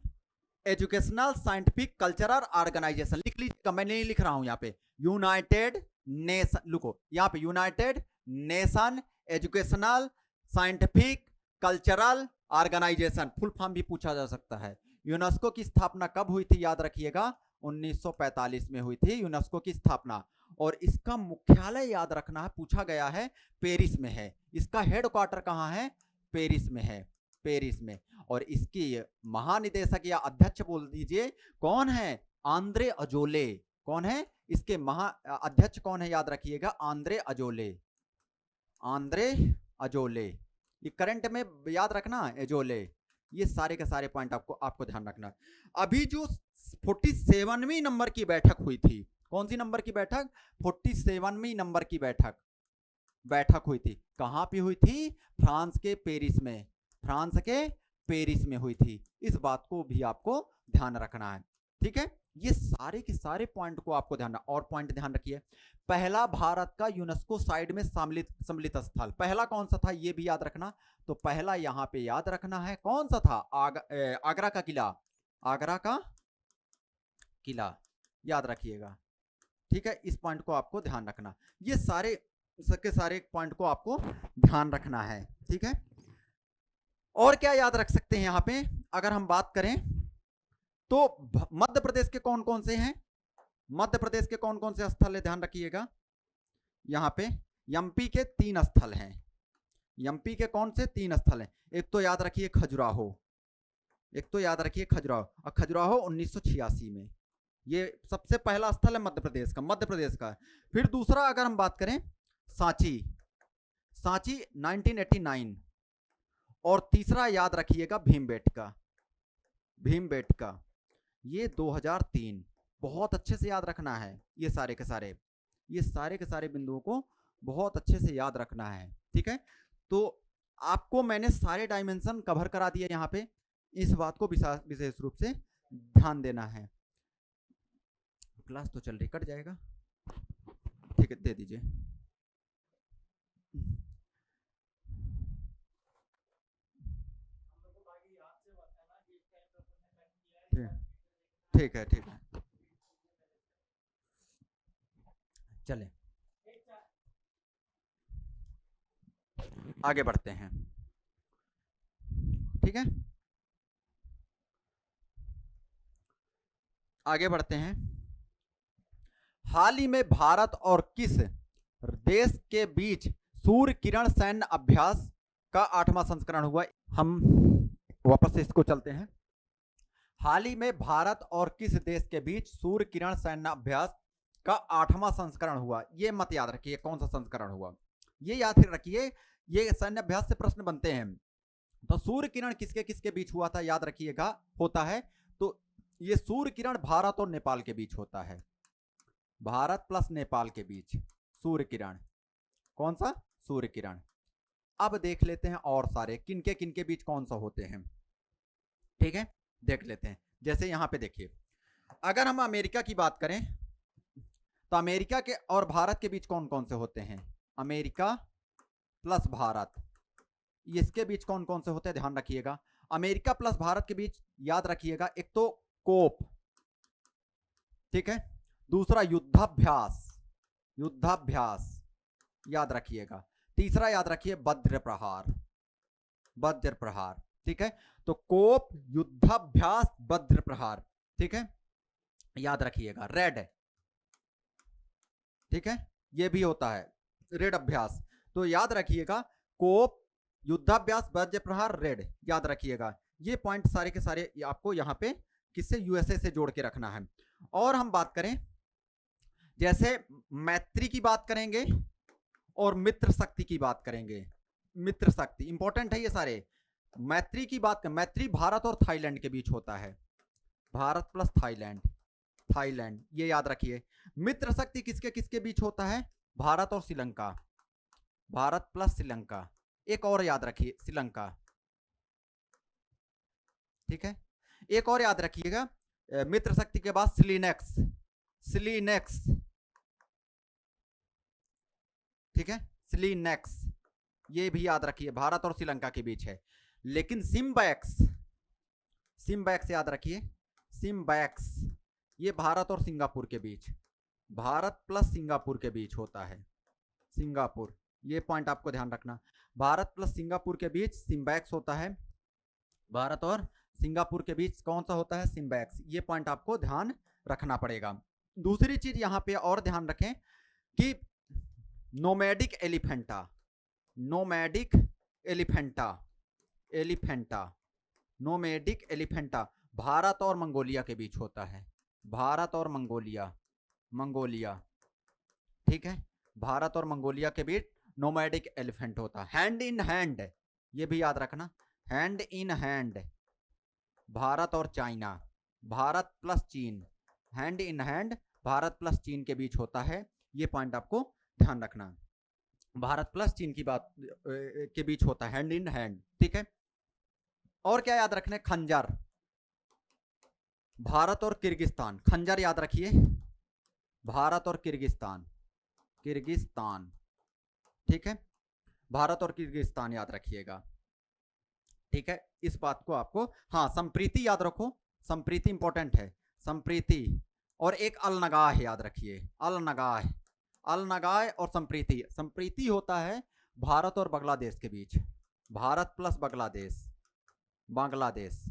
Educational Scientific Cultural Organization, लिख लीजिएगा, मैं नहीं लिख रहा हूं यहाँ पे, यूनाइटेड नेशन, लिखो यहाँ पे, United Nation Educational Scientific Cultural Organization, full form भी पूछा जा सकता है। यूनेस्को की स्थापना कब हुई थी? याद रखिएगा, 1945 में हुई थी यूनेस्को की स्थापना। और इसका मुख्यालय याद रखना है, पूछा गया है, पेरिस में है। इसका हेडक्वार्टर कहाँ है? पेरिस में है, पेरिस में। और इसकी महानिदेशक या अध्यक्ष बोल दीजिए, कौन है? Andre Azoulay. कौन है इसके महा अध्यक्ष? कौन है? याद रखिएगा, आंद्रे अजोले, आंद्रे अजोले। ये करंट में याद रखना, अजोले। ये सारे के सारे पॉइंट आपको ध्यान रखना। अभी जो 47वीं नंबर की बैठक हुई थी, कौन सी नंबर की बैठक? 47वीं नंबर की बैठक हुई थी। कहां पे हुई थी? फ्रांस के पेरिस में, फ्रांस के पेरिस में हुई थी। इस बात को भी आपको ध्यान रखना है। ठीक है, ये सारे के सारे पॉइंट को आपको ध्यान, और पॉइंट ध्यान रखिए। पहला भारत का यूनेस्को साइड में सम्मिलित स्थल पहला कौन सा था? ये भी याद रखना। तो पहला यहां पे याद रखना है, कौन सा था? आगरा का किला, आगरा का किला, याद रखिएगा। ठीक है, इस पॉइंट को आपको ध्यान रखना। ये सारे के सारे पॉइंट को आपको ध्यान रखना है। ठीक है, और क्या याद रख सकते हैं यहां पे? अगर हम बात करें तो मध्य प्रदेश के कौन कौन से हैं? मध्य प्रदेश के कौन कौन से स्थल है? ध्यान रखिएगा, यहां पे एमपी के 3 स्थल हैं। एमपी के कौन से 3 स्थल हैं? एक तो याद रखिए खजुराहो, एक तो याद रखिए खजुराहो, और खजुराहो 1986 में, ये सबसे पहला स्थल है मध्य प्रदेश का, मध्य प्रदेश का। फिर दूसरा अगर हम बात करें, सांची, सांची 1989। और तीसरा याद रखिएगा भीमबेटका, भीमबेटका, ये 2003। बहुत अच्छे से याद रखना है, ये सारे के सारे, ये सारे के सारे बिंदुओं को बहुत अच्छे से याद रखना है। ठीक है, तो आपको मैंने सारे डायमेंशन कवर करा दिए यहाँ पे, इस बात को विशेष रूप से ध्यान देना है। क्लास तो चल रही, कट जाएगा, ठीक है, दे दीजिए। ठीक है, ठीक है, चलें आगे बढ़ते हैं। ठीक है, आगे बढ़ते हैं। हाल ही में भारत और किस देश के बीच सूर्य किरण सैन्य अभ्यास का 8वां संस्करण हुआ? हम वापस से इसको चलते हैं। हाल ही में भारत और किस देश के बीच सूर्य किरण सैन्य अभ्यास का 8वां संस्करण हुआ? ये मत याद रखिए कौन सा संस्करण हुआ, ये याद रखिए, ये सैन्य अभ्यास से प्रश्न बनते हैं। तो सूर्य किरण किसके किसके बीच हुआ था? याद रखिएगा, होता है तो ये सूर्य किरण भारत और नेपाल के बीच होता है, भारत प्लस नेपाल के बीच सूर्य किरण। कौन सा? सूर्य किरण। अब देख लेते हैं और सारे किनके किनके बीच कौन सा होते हैं। ठीक है, देख लेते हैं। जैसे यहां पे देखिए, अगर हम अमेरिका की बात करें तो अमेरिका के और भारत के बीच कौन कौन से होते हैं? अमेरिका प्लस भारत, इसके बीच कौन कौन से होते हैं? ध्यान रखिएगा, अमेरिका प्लस भारत के बीच याद रखिएगा, एक तो कोप, ठीक है। दूसरा युद्धाभ्यास, युद्धाभ्यास याद रखिएगा। तीसरा याद रखिए वज्र प्रहार, वज्र प्रहार, ठीक है। तो कोप, युद्धाभ्यास, वज्र प्रहार, ठीक है, याद रखिएगा। रेड, ठीक है, ये भी होता है रेड अभ्यास। तो याद रखिएगा कोप, युद्धाभ्यास, वज्र प्रहार, रेड, याद रखिएगा। ये पॉइंट सारे के सारे आपको यहाँ पे किससे, यूएसए से जोड़ के रखना है। और हम बात करें जैसे मैत्री की बात करेंगे और मित्र शक्ति की बात करेंगे। मित्र शक्ति इंपॉर्टेंट है ये सारे। मैत्री की बात करें, मैत्री भारत और थाईलैंड के बीच होता है, भारत प्लस थाईलैंड, थाईलैंड, ये याद रखिए। मित्र शक्ति किसके किसके बीच होता है, भारत और श्रीलंका, भारत प्लस श्रीलंका। एक और याद रखिए श्रीलंका, ठीक है। एक और याद रखिएगा मित्र शक्ति के बाद सिलीनेक्स, सिलीनेक्स, ठीक है, सिलीनेक्स, ये भी याद रखिए भारत और श्रीलंका के बीच है। लेकिन सिम्बैक्स, सिम्बैक्स याद रखिए, सिम्बैक्स ये भारत और सिंगापुर के बीच, भारत प्लस सिंगापुर के बीच होता है, सिंगापुर, ये पॉइंट आपको ध्यान रखना। भारत प्लस सिंगापुर के बीच सिम्बैक्स होता है, भारत और सिंगापुर के बीच कौन सा होता है, सिम्बैक्स। ये पॉइंट आपको ध्यान रखना पड़ेगा। दूसरी चीज यहां पे और ध्यान रखें कि nomadic Elephanta, nomadic Elephanta, Elephanta, nomadic Elephanta Bharat और मंगोलिया के बीच होता है, भारत और मंगोलिया, मंगोलिया, ठीक है, भारत और मंगोलिया के बीच नोमैडिक एलिफेंट होता है। हैंड इन हैंड, ये भी याद रखना, हैंड इन हैंड, भारत और चाइना, भारत प्लस चीन, hand in hand Bharat plus चीन के बीच होता है। ये पॉइंट आपको ध्यान रखना, भारत प्लस चीन की बात के बीच होता है, हैंड इन हैंड, ठीक है। और क्या याद रखना है, खंजर, भारत और किर्गिस्तान, खंजर याद रखिए, भारत और किर्गिस्तान, किर्गिस्तान, ठीक है, भारत और किर्गिस्तान याद रखिएगा, ठीक है। इस बात को आपको, हाँ, संप्रीति याद रखो, संप्रीति इंपॉर्टेंट है, संप्रीति। और एक अलनगाह याद रखिए, अलनगाह, अलनगाह और संप्रीति। संप्रीति होता है भारत और बांग्लादेश के बीच, भारत प्लस बांग्लादेश, बांग्लादेश,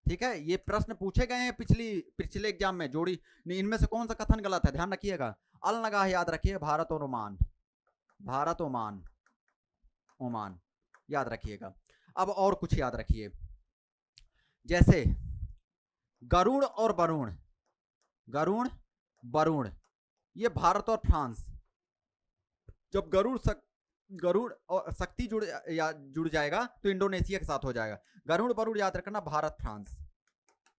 ठीक है। ये प्रश्न पूछे गए हैं पिछले एग्जाम में, जोड़ी नहीं, इनमें से कौन सा कथन गलत है, ध्यान रखिएगा। अलनगाह याद रखिए, भारत और ओमान, भारत ओमान, ओमान, याद रखिएगा। अब और कुछ याद रखिए, जैसे गरुड़ और वरुण, गरुड़ वरुण, ये भारत और फ्रांस। जब गरुड़ और शक्ति जुड़ जाएगा तो इंडोनेशिया के साथ हो जाएगा। गरुड़ वरुण याद रखना, भारत फ्रांस,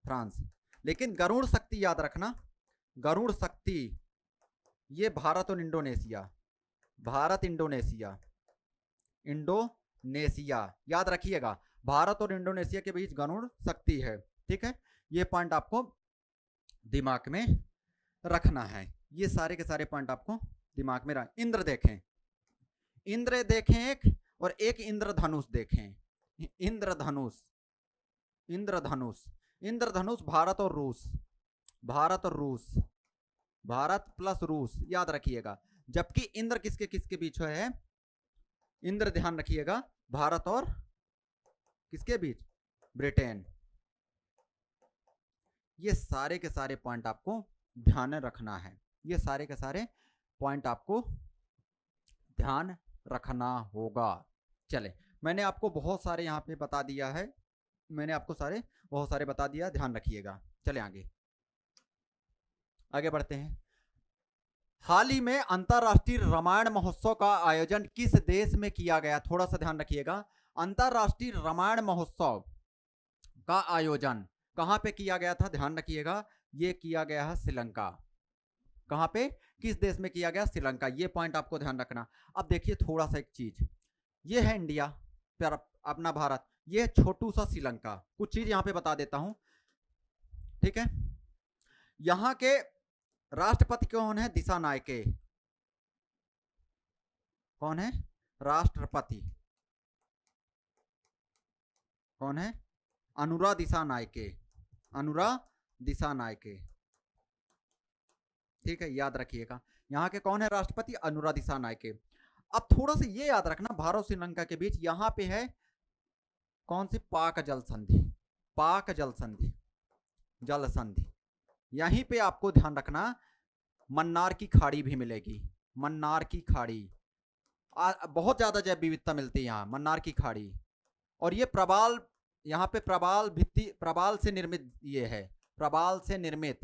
फ्रांस। लेकिन गरुड़ शक्ति याद रखना, गरुड़ शक्ति ये भारत और इंडोनेशिया, भारत इंडोनेशिया, इंडोनेशिया, याद रखिएगा। भारत और इंडोनेशिया के बीच गरुड़ शक्ति है, ठीक है। ये पॉइंट आपको दिमाग में रखना है, ये सारे के सारे पॉइंट आपको दिमाग में रख। इंद्र देखें, इंद्र देखें एक, और एक इंद्रधनुष देखें, इंद्रधनुष, इंद्रधनुष, इंद्रधनुष भारत और रूस, भारत और रूस, भारत प्लस रूस, याद रखिएगा। जबकि इंद्र किसके किसके बीच है, इंद्र ध्यान रखिएगा भारत और किसके बीच, ब्रिटेन। ये सारे के सारे पॉइंट आपको ध्यान रखना है, ये सारे के सारे पॉइंट आपको ध्यान रखना होगा। चले, मैंने आपको बहुत सारे यहाँ पे बता दिया है, मैंने आपको बहुत सारे बता दिया, ध्यान रखिएगा। चले आगे, आगे बढ़ते हैं। हाल ही में अंतरराष्ट्रीय रामायण महोत्सव का आयोजन किस देश में किया गया, थोड़ा सा ध्यान रखिएगा। अंतरराष्ट्रीय रामायण महोत्सव का आयोजन कहां पे किया गया था, ध्यान रखिएगा। ये किया गया है श्रीलंका। कहां पे, किस देश में किया गया, श्रीलंका। ये पॉइंट आपको ध्यान रखना। अब देखिए थोड़ा सा एक चीज, ये है इंडिया पर अपना भारत, ये छोटू सा श्रीलंका। कुछ चीज यहां पे बता देता हूं, ठीक है। यहां के राष्ट्रपति कौन है, दिशा नायके, कौन है राष्ट्रपति, कौन है, अनुरा दिशा नायके, अनुरा दिसानायके। ठीक है, याद रखिएगा। यहाँ के कौन है राष्ट्रपति? अनुरा दिसानायके। अब थोड़ा सा ये याद रखना, भारत और श्रीलंका के बीच यहाँ पे है कौन सी? पाक जल संधि। पाक जल संधि, जल संधि। यहीं पे आपको ध्यान रखना मन्नार की खाड़ी भी मिलेगी। मन्नार की खाड़ी, बहुत ज्यादा जैव विविधता मिलती है यहाँ मन्नार की खाड़ी। और ये प्रबाल, यहाँ पे प्रबाल भित्ति, प्रबाल से निर्मित ये है, प्रबाल से निर्मित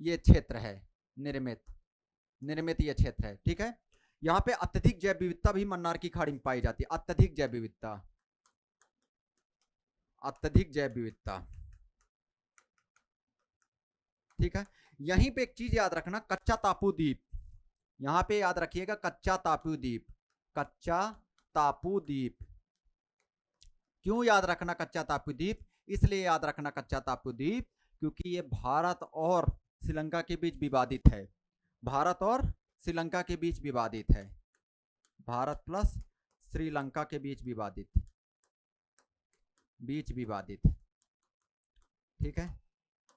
ये क्षेत्र है, निर्मित ये क्षेत्र है। ठीक है, यहाँ पे अत्यधिक जैव विविधता भी मन्नार की खाड़ी में पाई जाती है। अत्यधिक जैव विविधता, अत्यधिक जैव विविधता। ठीक है, यहीं पे एक चीज याद रखना, कच्चा टापू द्वीप। यहां पे याद रखिएगा कच्चा टापू द्वीप। कच्चा टापू द्वीप, क्यों याद रखना कच्चा टापू द्वीप? इसलिए याद रखना कच्चा टापू द्वीप क्योंकि ये भारत और श्रीलंका के बीच विवादित है। भारत और श्रीलंका के बीच विवादित है। भारत प्लस श्रीलंका के बीच विवादित, ठीक है,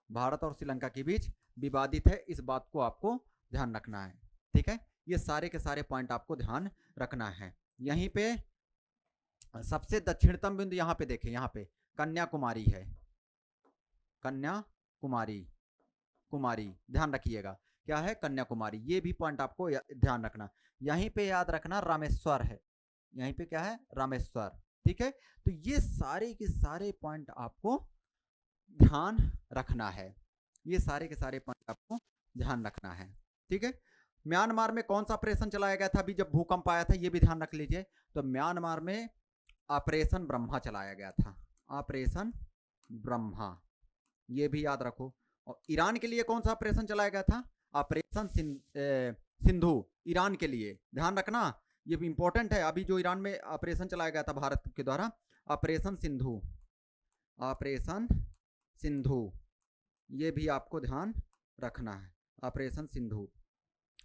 भारत और श्रीलंका के बीच विवादित है। इस बात को आपको ध्यान रखना है। ठीक है, ये सारे के सारे पॉइंट आपको ध्यान रखना है। यहीं पे सबसे दक्षिणतम बिंदु यहाँ पे देखें, यहाँ पे कन्याकुमारी है। कन्याकुमारी, कुमारी, ध्यान रखिएगा क्या है? कन्याकुमारी। ये भी पॉइंट आपको ध्यान रखना। यहीं पे याद रखना रामेश्वर है। यहीं पे क्या है? रामेश्वर। ठीक है, तो ये सारे के सारे पॉइंट आपको ध्यान रखना है। ये सारे के सारे पॉइंट आपको ध्यान रखना है। ठीक है, म्यांमार में कौन सा ऑपरेशन चलाया गया था अभी जब भूकंप आया था? ये भी ध्यान रख लीजिए। तो म्यांमार में ऑपरेशन ब्रह्मा चलाया गया था। ऑपरेशन ब्रह्मा, ये भी याद रखो। और ईरान के लिए कौन सा ऑपरेशन चलाया गया था? ऑपरेशन सिंधु। ईरान के लिए ध्यान रखना, ये भी इंपॉर्टेंट है। अभी जो ईरान में ऑपरेशन चलाया गया था भारत के द्वारा, ऑपरेशन सिंधु। ऑपरेशन सिंधु, ये भी आपको ध्यान रखना है। ऑपरेशन सिंधु।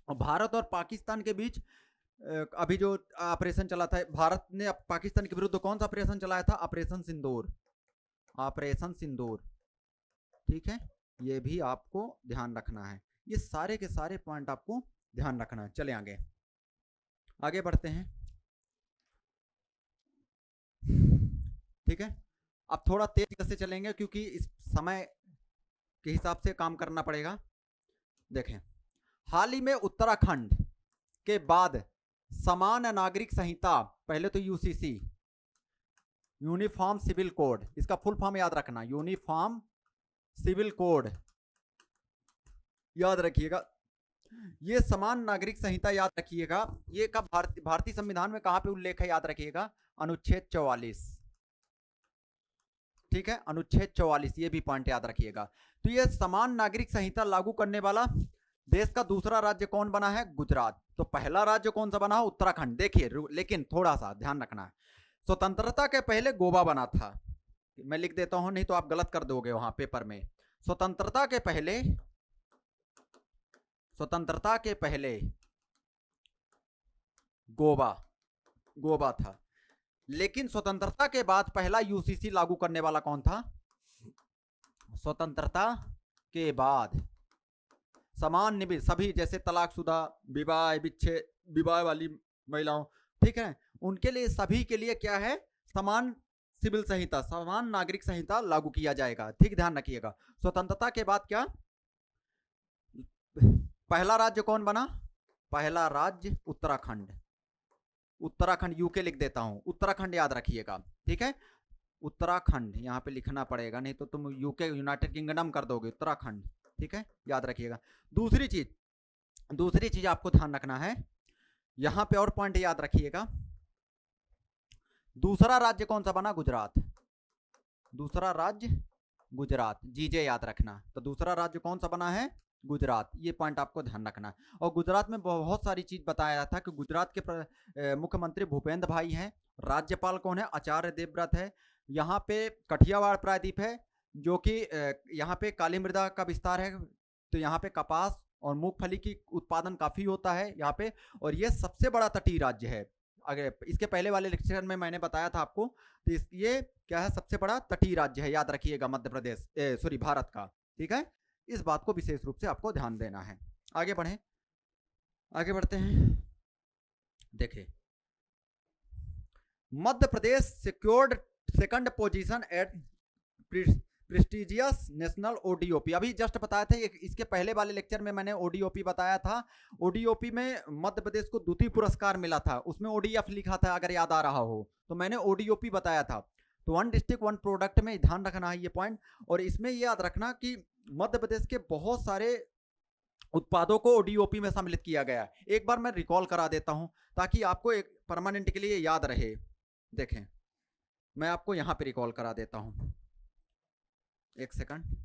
और भारत और पाकिस्तान के बीच अभी जो ऑपरेशन चला था, भारत ने पाकिस्तान के विरुद्ध कौन सा ऑपरेशन चलाया था? ऑपरेशन सिंदूर। ऑपरेशन सिंदूर, ठीक है, ये भी आपको ध्यान रखना है। ये सारे के सारे पॉइंट आपको ध्यान रखना है। चले आगे, आगे बढ़ते हैं। ठीक है, अब थोड़ा तेज से चलेंगे क्योंकि इस समय के हिसाब से काम करना पड़ेगा। देखें, हाल ही में उत्तराखंड के बाद समान नागरिक संहिता, पहले तो यूसीसी, यूनिफॉर्म सिविल कोड, इसका फुल फॉर्म याद रखना, यूनिफॉर्म सिविल कोड, याद रखिएगा। ये समान नागरिक संहिता याद रखिएगा। ये कब भारतीय संविधान में कहां पे उल्लेख है? याद रखिएगा, अनुच्छेद 44। ठीक है, अनुच्छेद 44, ये भी पॉइंट याद रखिएगा। तो ये समान नागरिक संहिता लागू करने वाला देश का दूसरा राज्य कौन बना है? गुजरात। तो पहला राज्य कौन सा बना? उत्तराखंड। देखिए, लेकिन थोड़ा सा ध्यान रखना है, स्वतंत्रता के पहले गोवा बना था। मैं लिख देता हूं, नहीं तो आप गलत कर दोगे वहां पेपर में। स्वतंत्रता के पहले गोवा था। लेकिन स्वतंत्रता के बाद पहला यूसीसी लागू करने वाला कौन था? स्वतंत्रता के बाद समान निवेश, सभी जैसे तलाकशुदा, विवाह वाली महिलाओं, ठीक है, उनके लिए, सभी के लिए क्या है? समान सिविल संहिता, समान नागरिक संहिता लागू किया जाएगा। ठीक, ध्यान रखिएगा। स्वतंत्रता के बाद क्या पहला राज्य कौन बना? पहला राज्य उत्तराखंड। उत्तराखंड, यूके लिख देता हूं, उत्तराखंड याद रखिएगा। ठीक है, उत्तराखंड यहां पे लिखना पड़ेगा, नहीं तो तुम यूके, यूनाइटेड किंगडम कर दोगे। उत्तराखंड, ठीक है, याद रखिएगा। दूसरी चीज आपको ध्यान रखना है, यहां पे और पॉइंट याद रखिएगा। दूसरा राज्य कौन सा बना? गुजरात। दूसरा राज्य गुजरात, जीजे याद रखना। तो दूसरा राज्य कौन सा बना है? गुजरात। ये पॉइंट आपको ध्यान रखना है। और गुजरात में बहुत सारी चीज बताया था कि गुजरात के मुख्यमंत्री भूपेंद्र भाई हैं। राज्यपाल कौन है? आचार्य देवव्रत है। यहाँ पे कठियावाड़ प्रायद्वीप है, जो कि यहाँ पे काली मृदा का विस्तार है। तो यहाँ पे कपास और मूंगफली की उत्पादन काफी होता है यहाँ पे। और ये सबसे बड़ा तटीय राज्य है। अगर इसके पहले वाले लेक्चर में मैंने बताया था आपको, तो ये क्या है, सबसे बड़ा तटीय राज्य है, याद रखिएगा, मध्य प्रदेश, सॉरी, भारत का। ठीक है, इस बात को विशेष रूप से आपको ध्यान देना है। आगे बढ़े, आगे बढ़ते हैं। देखिए, Madhya Pradesh secured second position at prestigious national ODOP. अभी जस्ट बताया था, इसके पहले वाले लेक्चर में मैंने ओडीओपी बताया था। ओडीओपी में मध्य प्रदेश को द्वितीय पुरस्कार मिला था, उसमें ओडीएफ लिखा था, अगर याद आ रहा हो तो मैंने ओडीओपी बताया था। तो वन डिस्ट्रिक्ट वन प्रोडक्ट में ध्यान रखना है ये पॉइंट। और इसमें ये याद रखना कि मध्य प्रदेश के बहुत सारे उत्पादों को ओडीओपी में सम्मिलित किया गया है। एक बार मैं रिकॉल करा देता हूं ताकि आपको एक परमानेंट के लिए याद रहे। देखें, मैं आपको यहां पे रिकॉल करा देता हूं, एक सेकंड।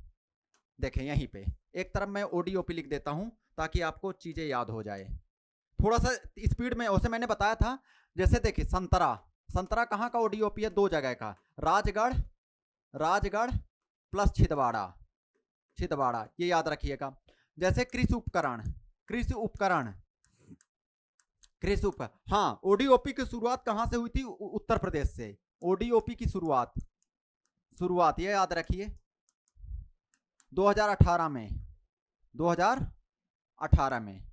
देखें, यहीं पे एक तरफ मैं ओडीओपी लिख देता हूं ताकि आपको चीजें याद हो जाए थोड़ा सा स्पीड में। उसे मैंने बताया था, जैसे देखिए, संतरा, संतरा कहाँ का ओडीओपी है, 2 जगह का, राजगढ़, राजगढ़ प्लस छिंदवाड़ा, छिंदवाड़ा, ये याद रखिएगा। जैसे कृषि उपकरण, कृषि उपकरण, कृषि उपकरण, हाँ, ओडीओपी की शुरुआत कहां से हुई थी, उत्तर प्रदेश से। ओडीओपी की शुरुआत, शुरुआत ये याद रखिए 2018 में, 2018 में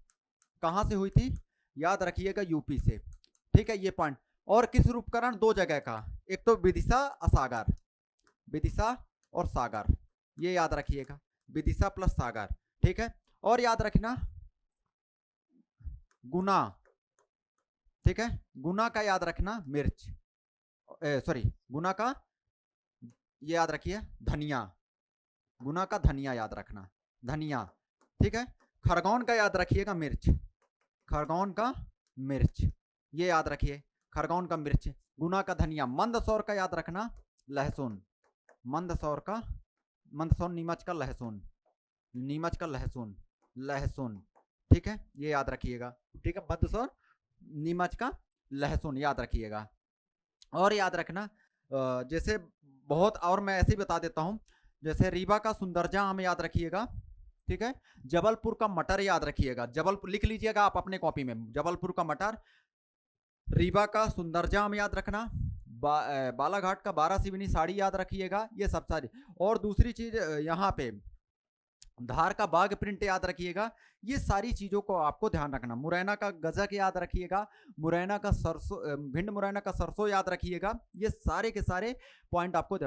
कहां से हुई थी, याद रखिएगा, यूपी से। ठीक है, ये पॉइंट। और कृषि उपकरण 2 जगह का, एक तो विदिशा और सागर, विदिशा और सागर, ये याद रखिएगा, विदिशा प्लस सागर। ठीक है, और याद रखना गुना, ठीक है, गुना का याद रखना, मिर्च, सॉरी, गुना का ये याद रखिए, धनिया, गुना का धनिया याद रखना, धनिया। ठीक है, खरगोन का याद रखिएगा, मिर्च, खरगोन का मिर्च, ये याद रखिए, खरगोन का मिर्च, गुना का धनिया। मंदसौर का याद रखना, लहसुन, मंदसौर का, मंदसौर नीमच का लहसुन, नीमच का लहसुन, लहसुन। ठीक है, ये याद रखिएगा। ठीक है, मंदसौर नीमच का लहसुन याद रखिएगा। और याद रखना, जैसे बहुत, और मैं ऐसे ही बता देता हूं, जैसे रीवा का सुंदरजा आम याद रखिएगा। ठीक है, जबलपुर का मटर याद रखिएगा, जबलपुर लिख लीजिएगा आप अपने कॉपी में, जबलपुर का मटर, रीवा का सुंदरजा आम याद रखना, बालाघाट का 12 सिवनी साड़ी याद रखिएगा, ये सब सारी। और दूसरी चीज यहाँ पे धार का बाग प्रिंट याद रखिएगा, ये सारी चीजों को आपको ध्यान रखना। मुरैना का गजक याद रखिएगा, मुरैना का सरसों, भिंड मुरैना का सरसों याद रखिएगा, ये सारे के सारे पॉइंट आपको,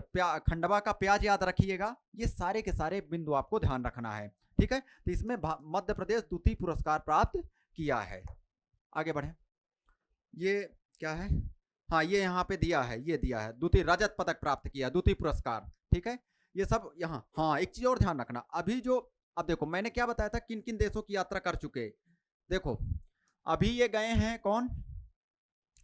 खंडवा का प्याज याद रखिएगा, ये सारे के सारे बिंदु आपको ध्यान रखना है। ठीक है, तो इसमें मध्य प्रदेश द्वितीय पुरस्कार प्राप्त किया है। आगे बढ़े, ये क्या है, हाँ, ये यहाँ पे दिया है, ये दिया है, द्वितीय रजत पदक प्राप्त किया, द्वितीय पुरस्कार। ठीक है, ये सब यहाँ। हाँ, एक चीज और ध्यान रखना, अभी जो, अब देखो मैंने क्या बताया था, किन किन देशों की यात्रा कर चुके। देखो, अभी ये गए हैं कौन,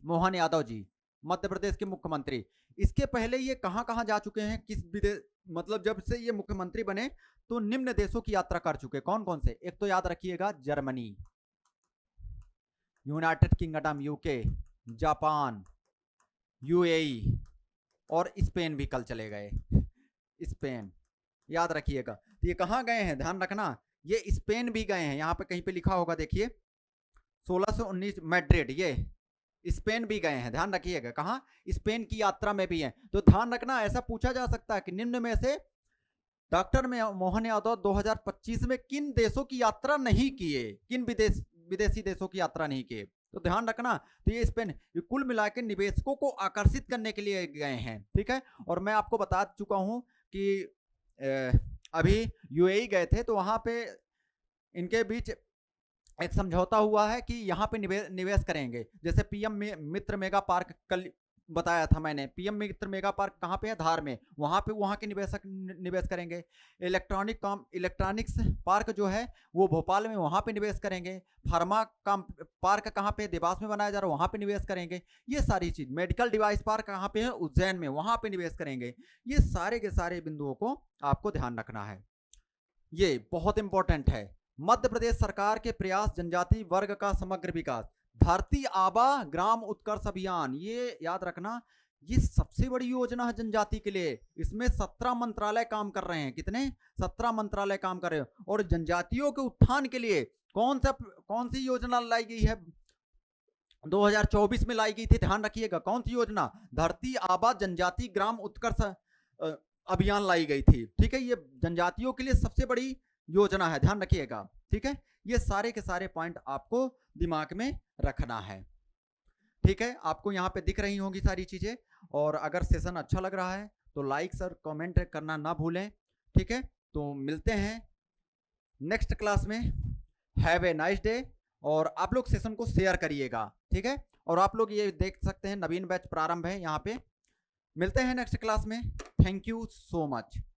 मोहन यादव जी, मध्य प्रदेश के मुख्यमंत्री। इसके पहले ये कहां कहां जा चुके हैं, किस विदेश, मतलब जब से ये मुख्यमंत्री बने तो निम्न देशों की यात्रा कर चुके। कौन कौन से, एक तो याद रखिएगा, Germany, United kingdom, UK, Japan, UAE, और स्पेन भी कल चले गए, स्पेन, याद रखिएगा। तो ये कहां गए हैं, ध्यान रखना, ये स्पेन भी गए हैं, यहां पे कहीं पे लिखा होगा, देखिए 1619 मैड्रिड, ये स्पेन भी गए हैं, ध्यान रखिएगा, कहां, स्पेन की यात्रा में भी हैं। तो ध्यान रखना, ऐसा पूछा जा सकता है कि निम्न में से डॉक्टर मोहन यादव 2025 में किन देशों की यात्रा नहीं किए, किन विदेशी देशों की यात्रा नहीं किए। तो ध्यान रखना, तो ये स्पेन, ये कुल मिलाकर निवेशकों को आकर्षित करने के लिए गए हैं। ठीक है, और मैं आपको बता चुका हूं कि अभी यूएई गए थे, तो वहां पे इनके बीच एक समझौता हुआ है कि यहाँ पे निवेश करेंगे। जैसे पीएम मित्र मेगा पार्क कल बताया था मैंने, पीएम मित्र मेगा पार्क कहाँ पे है, धार में, वहाँ पे वहाँ के निवेशक निवेश करेंगे। इलेक्ट्रॉनिक्स पार्क जो है वो भोपाल में, वहाँ पे निवेश करेंगे। फार्मा का पार्क कहाँ पे, देवास में बनाया जा रहा है, वहाँ पे निवेश करेंगे। ये सारी चीज, मेडिकल डिवाइस पार्क कहाँ पे है, उज्जैन में, वहाँ पे निवेश करेंगे। ये सारे के सारे बिंदुओं को आपको ध्यान रखना है, ये बहुत इंपॉर्टेंट है। मध्य प्रदेश सरकार के प्रयास, जनजाति वर्ग का समग्र विकास, धरती आबा ग्राम उत्कर्ष अभियान, ये याद रखना, ये सबसे बड़ी योजना है जनजाति के लिए। इसमें 17 मंत्रालय काम कर रहे हैं, कितने, 17 मंत्रालय काम कर रहे हैं। और जनजातियों के उत्थान के लिए कौन सी योजना लाई गई है, 2024 में लाई गई थी, ध्यान रखिएगा। कौन सी योजना? धरती आबा जनजाति ग्राम उत्कर्ष अभियान लाई गई थी। ठीक है, ये जनजातियों के लिए सबसे बड़ी योजना है, ध्यान रखिएगा। ठीक है, ये सारे के सारे पॉइंट आपको दिमाग में रखना है। ठीक है, आपको यहाँ पे दिख रही होंगी सारी चीजें। और अगर सेशन अच्छा लग रहा है तो लाइक और कमेंट करना ना भूलें। ठीक है, तो मिलते हैं नेक्स्ट क्लास में। Have a nice day. और आप लोग सेशन को शेयर करिएगा। ठीक है, और आप लोग ये देख सकते हैं नवीन बैच प्रारंभ है यहाँ पे। मिलते हैं नेक्स्ट क्लास में। Thank you so much.